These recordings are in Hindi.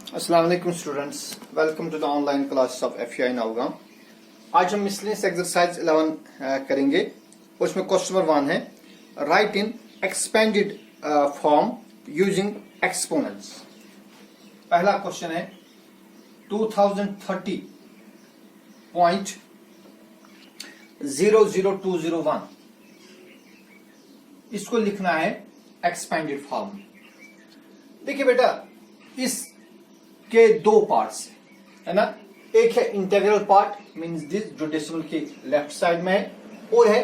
अस्सलाम वालेकुम students, welcome to the online classes of FI Naugaon. आज हम मिसलेनियस एक्सरसाइज 11 करेंगे। उसमें क्वेश्चन नंबर 1 है, राइट इन एक्सपेंडेड फॉर्म यूजिंग एक्सपोनेंट्स। पहला क्वेश्चन है 2030.00201, इसको लिखना है एक्सपेंडेड फॉर्म। देखिए बेटा, इस के दो पार्ट्स है ना, एक है इंटीग्रल पार्ट मींस दिस जो डेसिमल के लेफ्ट साइड में है, और है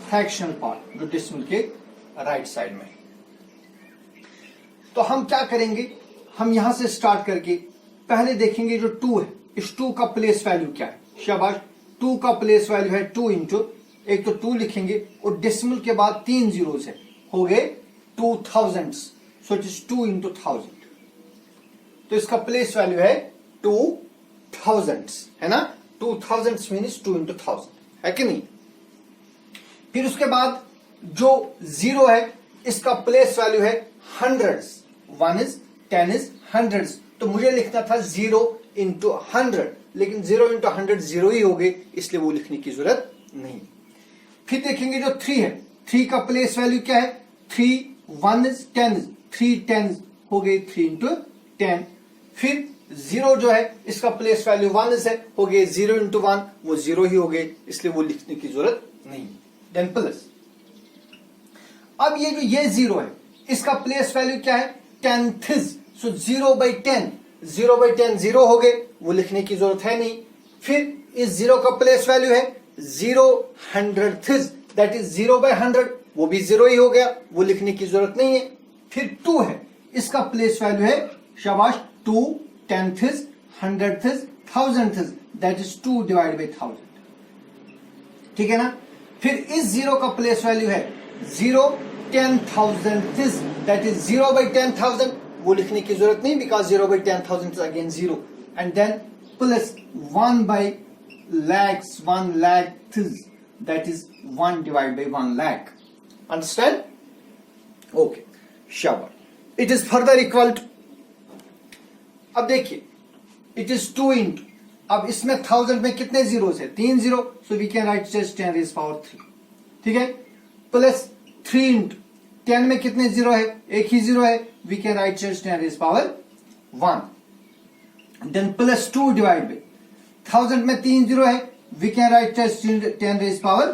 फ्रैक्शनल पार्ट जो डेसिमल के राइट साइड में है। तो हम क्या करेंगे, हम यहां से स्टार्ट करके पहले देखेंगे जो 2 है, इस 2 का प्लेस वैल्यू क्या है। शाबाश, 2 का प्लेस वैल्यू है 2 इंटू, एक तो 2 लिखेंगे और डेसिमल के बाद 3 जीरोस है, हो गए 2000, सो इट इज 2 इंटू 1000। तो इसका प्लेस वैल्यू है 2000 है ना, 2000 मीन्स 2 इंटू 1000 है कि नहीं। फिर उसके बाद जो 0 है, इसका प्लेस वैल्यू है हंड्रेड्स, 1 इज 10 इज हंड्रेड्स। तो मुझे लिखना था 0 इंटू 100, लेकिन 0 इंटू 100 0 ही हो गए, इसलिए वो लिखने की जरूरत नहीं। फिर देखेंगे जो 3 है, 3 का प्लेस वैल्यू क्या है, 3 1 इज 10 इज 3 10 हो गई 3 इंटू 10। फिर 0 जो है, इसका प्लेस वैल्यू 1 इज है, हो गए 0 इंटू 1, वो 0 ही हो गए, इसलिए वो लिखने की जरूरत नहीं। देन प्लस, अब ये जो ये 0 है, इसका प्लेस वैल्यू क्या है, 10th, सो 0 by 10, 0 by 10 0 हो गए, वो लिखने की जरूरत है नहीं। फिर इस 0 का प्लेस वैल्यू है 0 100th, दैट इज 0 by 100, वो भी 0 ही हो गया, वो लिखने की जरूरत नहीं है। फिर 2 है, इसका प्लेस वैल्यू है शाबाश 2 10th, 100th, 1000th, that is 2 divide by 1000, ठीक है ना। फिर इस 0 का प्लेस वैल्यू है 0 10,000th, दैट इज 0 by 10,000, वो लिखने की जरूरत नहीं, because 0 by 10,000 is again 0। And then plus 1 by lakhs, 1 lakh, that is 1 divide by 1 lakh। Understand? Okay, शाबाश। It is further equal to, अब देखिए इट इज 2 इंटू, अब इसमें 1000 में कितने जीरोस है, 3 zero, so we can write just 10 raise power 3, ठीक है। प्लस 3 इंटू 10 में कितने जीरो है, एक ही जीरो है, we can write just 10 raise power 1। Then plus 2 divide by 1000 में 3 जीरो है, we can write just 10 raise power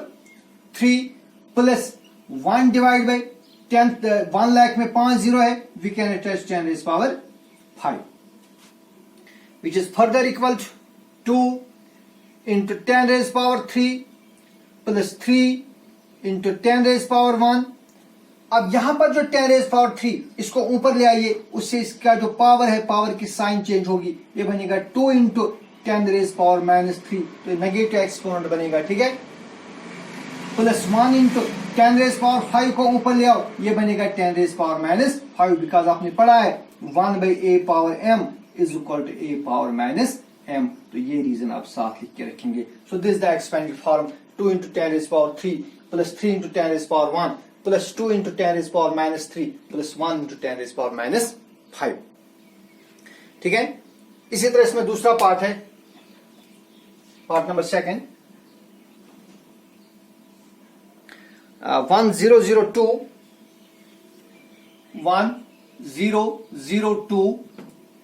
3। Plus 1 divide by 10, 1 lakh में 5 जीरो है, we can write just 10 raise power 5, which is further equal to 2 into 10 raised power 3 plus 3 into 10 raised power 1। अब यहां पर जो 10 raised power 3, इसको ऊपर ले आइए, उससे इसका जो पावर है, पावर की साइन चेंज होगी, ये बनेगा 2 into 10 raised power minus 3, तो नेगेटिव एक्सपोनेंट बनेगा, ठीक है। प्लस 1 into 10 raised power 5 को ऊपर ले आओ, ये बनेगा 10 raised power minus 5, बिकॉज आपने पढ़ा है 1 by a power m is equal to a power minus m, तो ये रीजन आप साथ लिख के रखेंगे। So this the expanded form, 2 into 10 raised power 3 plus 3 into 10 raised power 1 plus 2 into 10 raised power minus 3 plus 1 into 10 raised power minus 5, ठीक है। इसी तरह इसमें दूसरा पार्ट है, पार्ट नंबर 2, 1002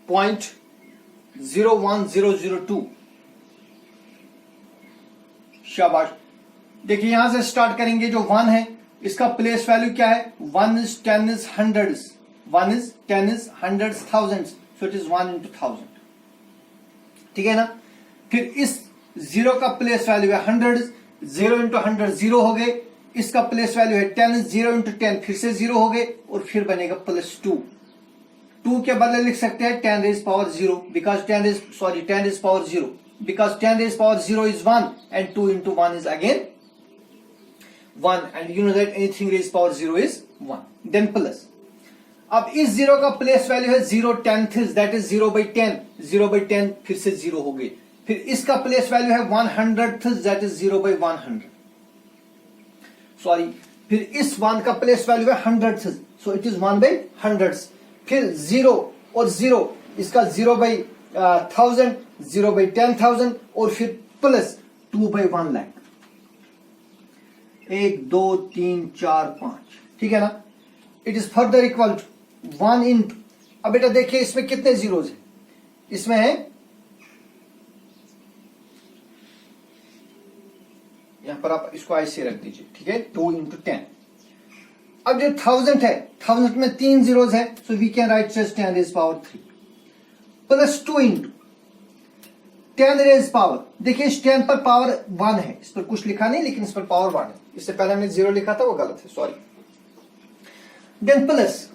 1002.01002, शाबाश। देखिए यहां से स्टार्ट करेंगे, जो 1 है, इसका प्लेस वैल्यू क्या है, 1 is 10 is hundreds, 1 is 10 is hundreds, thousands, so it is 1 into 1000, ठीक है ना। फिर इस 0 का प्लेस वैल्यू है हंड्रेड्स, 0 into 100 0 हो गए, इसका प्लेस वैल्यू है 10 is 0 into 10, फिर से 0 हो गए, और फिर बनेगा प्लस 2 के बदले लिख सकते हैं 10 raised power 0, because 10 raised power 0, because 10 raised power 0 is 1 and 2 into 1 is again 1, and you know that anything raised power 0 is 1. Then plus, अब इस 0 का प्लेस वैल्यू है 0 10th, that is 0 by 10, 0 by 10 फिर से 0 हो गई। फिर इसका प्लेस वैल्यू है 100th, that is 0 by 100, sorry, फिर इस 1 का प्लेस वैल्यू है 100th, so it is 1 by 100। फिर 0 और 0 इसका 0/1000, 0/10,000 और फिर प्लस 2/1 लाख। 1 2 3 4 5, ठीक है ना। It is further equal to 1 into, अब बेटा देखिए इसमें कितने जीरोज है, इसमें है यहां पर आप इसको ऐसे रख दीजिए, ठीक है, 2 इंटू 10। अब जो 1000 है, 1000 में 3 जीरोज है, so we can write 10⁻³ plus 2 into 10⁻, देखिए इस 10 पर पावर 1 है, इस पर कुछ लिखा नहीं लेकिन इस पर पावर 1 है, इससे पहले हमने 0 लिखा था वो गलत है, सॉरी। देन प्लस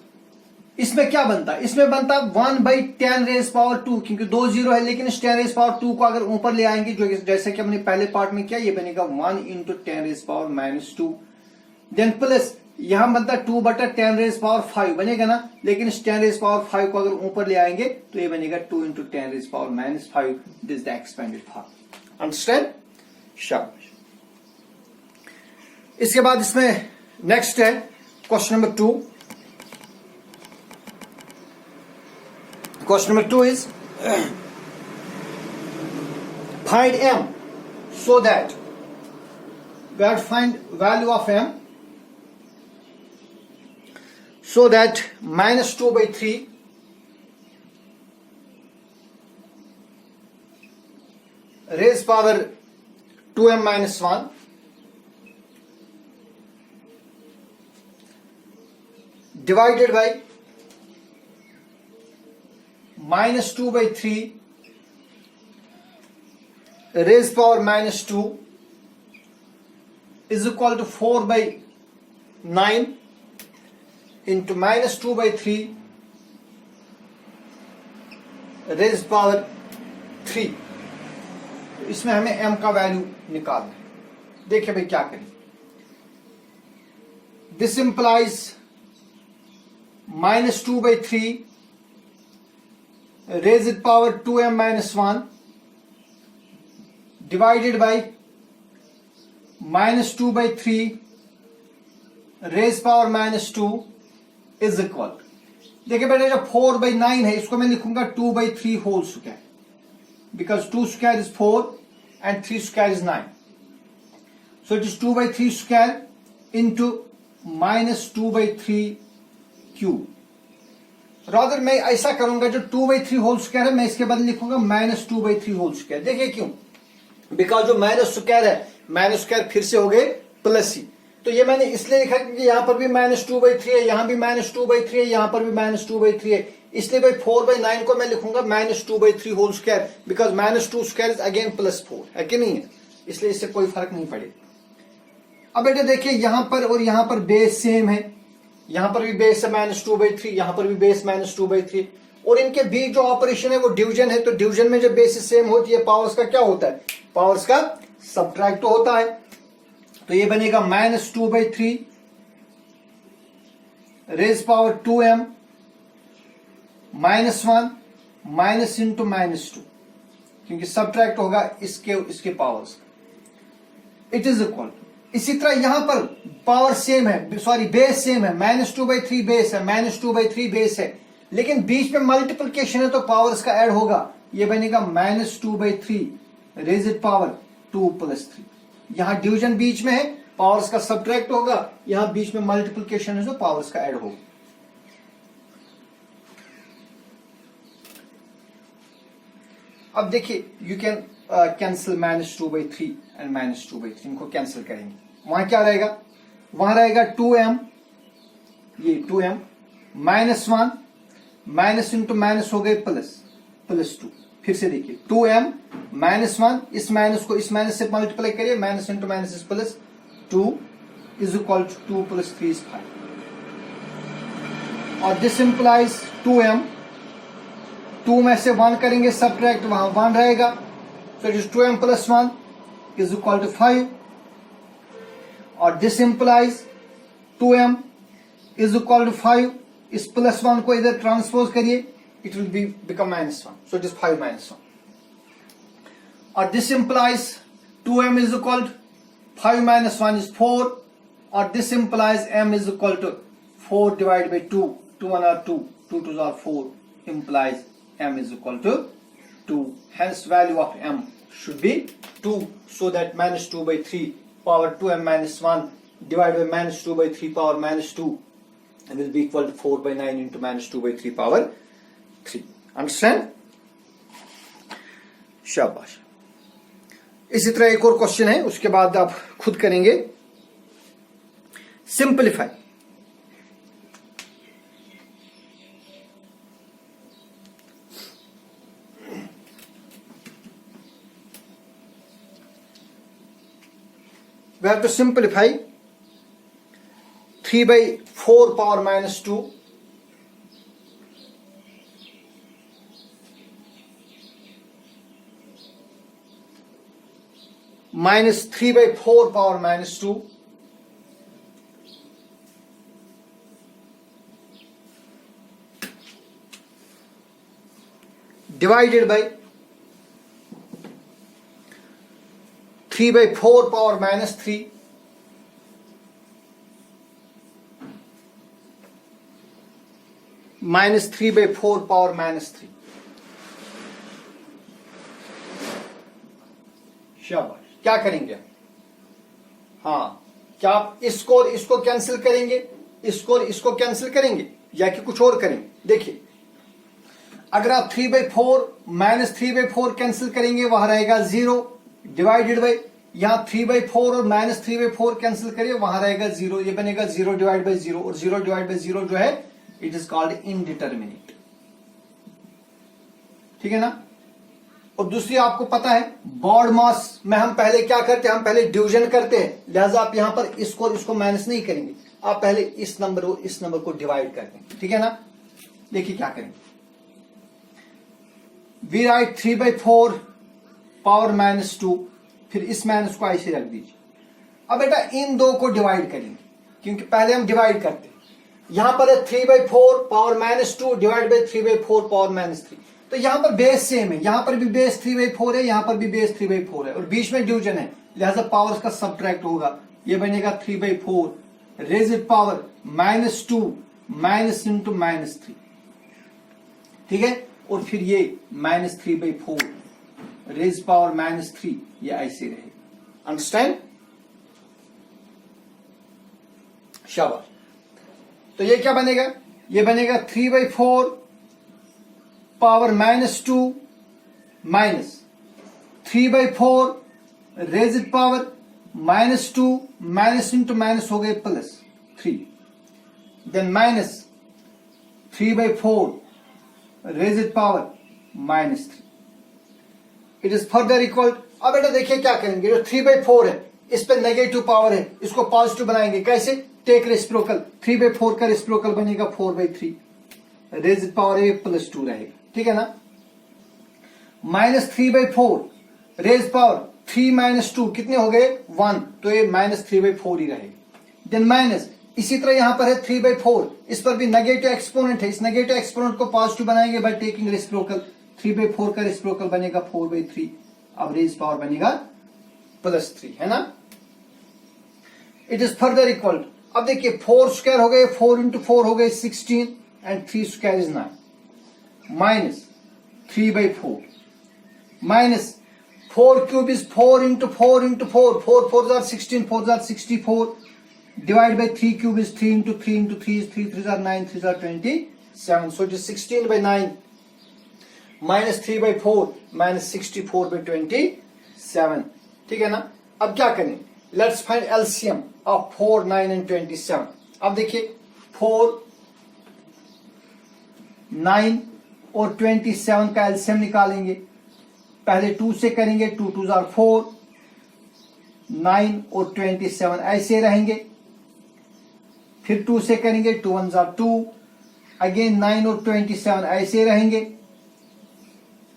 इसमें क्या बनता है, इसमें बनता 1/10⁻², क्योंकि 2 जीरो है, लेकिन इस 10⁻² को अगर ऊपर ले आएंगे जो जैसे कि हमने पहले पार्ट में किया, ये बनेगा 1 इंटू 10⁻²। देन प्लस यहां बनता 2/10⁻5 बनेगा ना, लेकिन इस 10⁻5 को अगर ऊपर ले आएंगे तो ये बनेगा 2 into 10⁻5। This is the expanded form, understand, शाबाश। इसके बाद इसमें नेक्स्ट है question number 2। Question number 2 is find m so that we have to find value of m so that -2/3 raised power 2m minus 1 divided by -2/3 raised power -2 is equal to 4/9 into -2/3 raised power 3। इसमें हमें m का वैल्यू निकालना है। देखिए भाई क्या करें, this implies -2/3 raised power 2m minus 1 divided by -2/3 raised power -2 is equal। देखिए बेटा जब 4/9 है इसको मैं लिखूंगा 2/3 whole square, because 2 square is 4 and 3 square is 9, so it is 2/3 square into -2/3 cube। Rather मैं ऐसा करूंगा, जो 2/3 होल स्क्वायर है मैं इसके बदले लिखूंगा -2/3 होल स्क्वायर। देखिए क्यों, बिकॉज जो माइनस स्क्वायर है, माइनस स्क्वायर फिर से हो गए प्लस ही, तो ये मैंने इसलिए लिखा क्योंकि यहां पर भी -2/3 है, यहां भी -2/3 है, यहां पर भी -2/3 है, इसलिए भाई 4/9 को मैं लिखूंगा -2/3 whole square, because -2 square is again +4 है कि नहीं है, इसलिए इससे कोई फर्क नहीं पड़ेगा। अब बेटे देखिए यहां पर और यहां पर बेस सेम है, यहां पर भी बेस है -2/3, यहां पर भी बेस -2/3, और इनके बीच जो ऑपरेशन है वो डिवीजन है, तो डिवीजन में जब बेसिस सेम होती है पावर्स का क्या होता है, पावर्स का सब्ट्रैक्ट होता है, तो ये बनेगा -2/3 raise power 2m -1 minus into -2, क्योंकि सब्ट्रैक्ट होगा इसके पावर्स। इट इज इक्वल, इसी तरह यहां पर पावर सेम है, सॉरी बेस सेम है, -2/3 बेस है, -2/3 बेस है, लेकिन बीच में मल्टीप्लिकेशन है तो पावर्स का ऐड होगा, ये बनेगा -2/3 रेज्ड पावर 2 + 3। यहां डिवीजन बीच में है, पावर्स का सब्ट्रैक्ट होगा, यहां बीच में मल्टीप्लिकेशन है तो पावर्स का ऐड होगा। अब देखिए यू कैन कैंसिल -2/3 एंड -2/3, इनको कैंसिल करेंगे, वहां क्या रहेगा, वहां रहेगा 2m, ये 2m -1 माइनस इंटू माइनस हो गए +2। फिर से देखिए 2m -1, इस माइनस को इस माइनस से मल्टीप्लाई करिए, minus into minus is +2 is equal to 2 + 3 is 5, और दिस इंप्लाइज 2m, 2 में से 1 करेंगे सब्ट्रैक्ट, वहां 1 रहेगा, so it is 2m + 1 is equal to 5, और this implies 2m is equal to 5, इस +1 को इधर ट्रांसपोज करिए, it will be become -1, so it is 5 - 1, और this implies 2m is equal to 5 - 1 is 4, और this implies m is equal to 4 divided by 2, 2 1 are 2, 2 2 are 4 implies m is equal to 2. Hence value of m should be 2. So that minus 2 by 3 power 2m minus 1 divided by minus 2 by 3 power minus 2 will be equal to 4 by 9 into minus 2 by 3 power 3. Understand? शाबाश. इसी तरह एक और क्वेश्चन है, उसके बाद आप खुद करेंगे. Simplify. We have to simplify 3 by 4 power minus 2 minus 3 by 4 power minus 2 divided by 3 by 4 power minus 3 minus 3 by 4 power minus 3. शाबाश. क्या करेंगे? हाँ, क्या आप इसको और इसको कैंसिल करेंगे, इसको और इसको कैंसिल करेंगे, या कि कुछ और करेंगे? देखिए, अगर आप 3 by 4 माइनस 3 by 4 कैंसिल करेंगे, वहां रहेगा 0 डिवाइडेड बाई, यहां 3 by 4 और माइनस 3 by 4 कैंसिल करिए, वहां रहेगा 0. ये बनेगा 0 डिवाइड बाई 0, और 0 डिवाइड बाई 0 जो है इट इज कॉल्ड इनडिटर्मिनेट. ठीक है ना? और दूसरी आपको पता है, बॉड मास में हम पहले क्या करते हैं, हम पहले डिवीजन करते हैं. लिहाजा आप यहां पर इसको और इसको माइनस नहीं करेंगे, आप पहले इस नंबर और इस नंबर को डिवाइड कर देंगे. ठीक है ना? देखिए क्या करेंगे. We write 3 by 4 power minus 2, फिर इस माइनस को ऐसे रख दीजिए. अब बेटा इन दो को डिवाइड करेंगे, क्योंकि पहले हम डिवाइड करते हैं. यहां पर है 3 by 4 power minus 2 divide by 3 by 4 power minus 3. तो यहां पर बेस सेम है, यहां पर भी बेस 3 by 4 है, यहां पर भी बेस 3 by 4 है, और बीच में डिवीजन है, लिहाजा पावर्स का सब्ट्रैक्ट होगा. ये बनेगा 3 by 4 raised power minus 2 minus into minus 3. ठीक है? और फिर ये minus 3 by 4 raise power minus 3, ये ऐसे रहेगा. अंडरस्टैंड? शाबाश. तो ये क्या बनेगा? ये बनेगा 3 by 4 power minus 2 minus 3 by 4 raised power minus 2 minus into minus हो गए plus 3, then minus 3 by 4 raised power minus 3. It is further equal. अब बेटा देखिए क्या करेंगे, जो 3 by 4 है इस पे नेगेटिव पावर है, इसको पॉजिटिव बनाएंगे. कैसे? Take reciprocal. 3 by 4 का रेसिप्रोकल बनेगा 4 by 3, रेज्ड पावर है प्लस 2 रहेगा. ठीक है ना? Minus 3 by 4 raise power 3 minus 2 कितने हो गए? 1, तो ये माइनस 3 by 4 ही रहेगा. देन माइनस, इसी तरह यहां पर है 3 by 4, इस पर भी नेगेटिव एक्सपोनेंट है, इस नेगेटिव एक्सपोनेंट को पॉजिटिव बनाएंगे बाय टेकिंग रेसिप्रोकल. 3 by 4 का रेसिप्रोकल बनेगा 4 by 3, अब रेज पावर बनेगा प्लस 3. है ना? It is further equal. अब देखिए 4 स्क्वायर हो गए, 4 इंटू 4 हो गए 16, and 3 square is 9, minus 3 by 4 minus 4 cube is 4 into 4 into 4, 4 4 are 16, 4 are 64, divide by 3 cube is 3 into 3 into 3 is 3 3 are 9, 3 are 27, so it is 16 by 9 minus 3 by 4 minus 64 by 27. ठीक है ना? अब क्या करें? Let's find LCM of 4, 9 and 27. अब देखिए 4, 9 और 27 का एलसीएम निकालेंगे. पहले 2 से करेंगे, 2 2s are 4, 9 और 27 ऐसे रहेंगे. फिर 2 से करेंगे, 2 1s are 2, अगेन 9 और 27 ऐसे रहेंगे.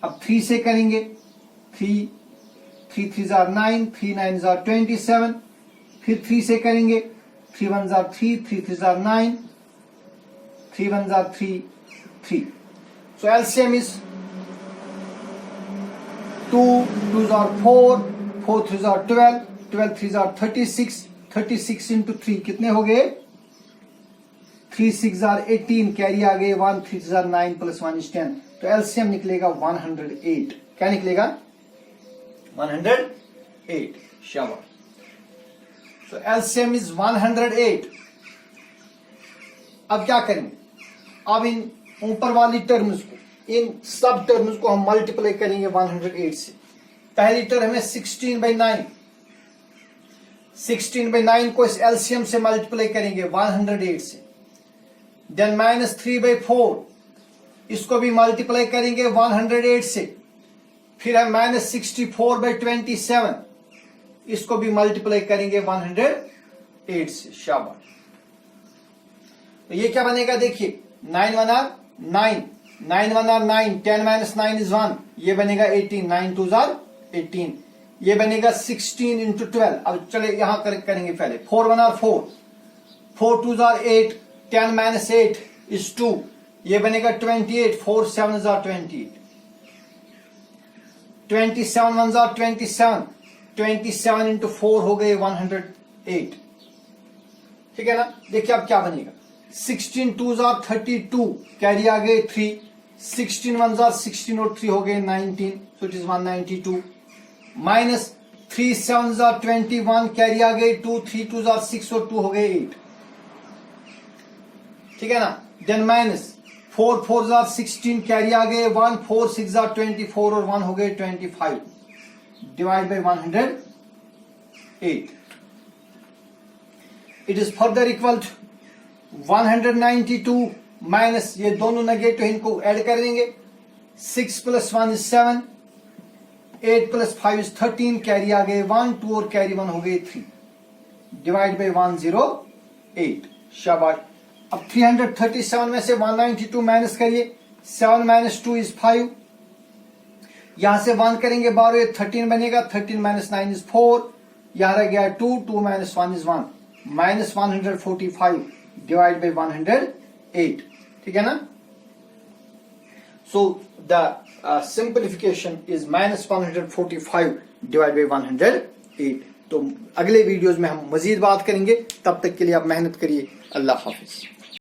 अब 3 से करेंगे, 3 3s are 9, 3 9s are 27. फिर 3 से करेंगे, 3 1s are 3, 3 3s are 9, 3 1s are 3, 3. So LCM is 2 2s are 4, 4 3s are 12, 12 3s are 36, 36 into 3 कितने हो गए? 3 6 are 18, कैरी आ गए 1, 3 are 9 plus 1 is 10. तो एलसीएम निकलेगा 108। क्या निकलेगा? 108। शाबाश। तो एलसीएम इज 108। अब क्या करेंगे? अब इन ऊपर वाली टर्म्स को, इन सब टर्म्स को हम मल्टीप्लाई करेंगे 108 से। पहली टर्म है 16/9। 16/9 को इस एलसीएम से मल्टीप्लाई करेंगे 108 से। देन -3/4, इसको भी मल्टीप्लाई करेंगे 108 से। फिर है -64/27, इसको भी मल्टीप्लाई करेंगे 108 से। शाबाश। तो ये क्या बनेगा? देखिए 9 1 are 9, 9 1 are 9, 10 - 9 is 1, ये बनेगा 18, 9 2 are 18, ये बनेगा 16 into 12। अब चले यहां करेंगे पहले। 4 1 are 4, 4 2 are 8, 10 - 8 is 2, ये बनेगा 28, 4 7 are 28, 27 1 are 27, 27 into 4 हो गए 108। ठीक है ना? देखिए अब क्या बनेगा। 16 2 are 32, कैरी आ गए 3, 16 1 are 16 और 3 हो गए 19, so it is 192। Minus 3 7 are 21, carry आ गए 2, 3 2 are 6 और 2 हो गए 8। ठीक है ना? देन माइनस 4 4 are 16, कैरी आ गए 1, 4 6 are 24 और 1 हो गए 25, divide by 108। It is further equal to 192 minus, ये दोनों नेगेटिव इनको ऐड कर देंगे। 6 + 1 is 7, 8 + 5 is 13, कैरी आ गए 1, 2 और कैरी 1 हो गए 3, डिवाइड बाय 108। शाबाश। अब 337 में से 192 माइनस करिए। 7 - 2 is 5, यहां से 1 करेंगे 12, ये 13 बनेगा। 13 - 9 is 4, यहां रह गया 2, 2 - 1 is 1, -145 डिवाइड बाय 108। ठीक है ना? So the simplification is -145 divide by 108। तो अगले वीडियोस में हम मजीद बात करेंगे। तब तक के लिए आप मेहनत करिए। अल्लाह हाफिज।